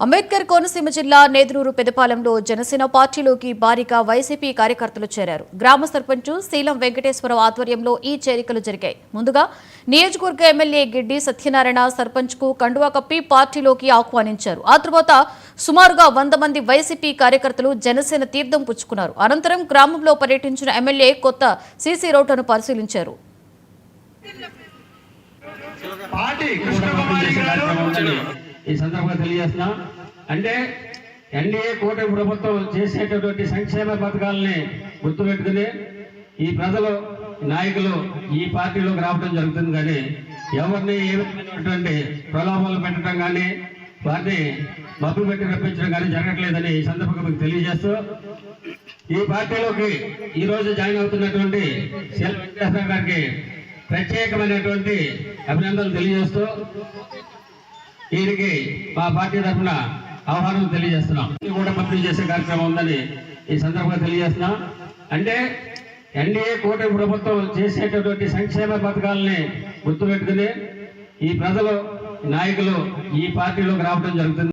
అంబేద్కర్ కోనసీమ జిల్లా నేదునూరు పెదపాలెంలో జనసేన పార్టీలోకి భారీగా వైసీపీ కార్యకర్తలు చేరారు. గ్రామ సర్పంచ్ శీలం వెంకటేశ్వరరావు ఆధ్వర్యంలో ఈ చేరికలు జరిగాయి. ముందుగా నియోజకవర్గ ఎమ్మెల్యే గిడ్డి సత్యనారాయణ సర్పంచ్ కు కండువా కప్పి పార్టీలోకి ఆహ్వానించారు. ఆ తర్వాత సుమారుగా 100 మంది వైసీపీ కార్యకర్తలు జనసేన తీర్థం పుచ్చుకున్నారు. అనంతరం గ్రామంలో పర్యటించిన ఎమ్మెల్యే కొత్త సీసీ రోడ్డును పరిశీలించారు. ఈ సందర్భంగా తెలియజేస్తున్నాం. అంటే ఎన్డీఏ కూటమి ప్రభుత్వం చేసేటటువంటి సంక్షేమ పథకాలని గుర్తుపెట్టుకుని ఈ ప్రజలు నాయకులు ఈ పార్టీలోకి రావడం జరుగుతుంది. కానీ ఎవరిని ఏ విధమైనటువంటి ప్రలోభాలు పెట్టడం కానీ వారిని మబ్బు పెట్టి రప్పించడం కానీ జరగట్లేదని ఈ సందర్భంగా మీకు తెలియజేస్తూ ఈ పార్టీలోకి ఈ రోజు జాయిన్ అవుతున్నటువంటి శీలం వెంకటేశ్వర గారికి ప్రత్యేకమైనటువంటి అభినందనలు తెలియజేస్తూ వీరికి మా పార్టీ తరఫున ఆహ్వానం తెలియజేస్తున్నాం. కూడా పంపిణీ చేసే కార్యక్రమం ఉందని ఈ సందర్భంగా తెలియజేస్తున్నాం. అంటే ఎన్డీఏ కూటమి ప్రభుత్వం చేసేటటువంటి సంక్షేమ పథకాలని గుర్తుపెట్టుకుని ఈ ప్రజలు నాయకులు ఈ పార్టీలోకి రావడం జరుగుతుంది.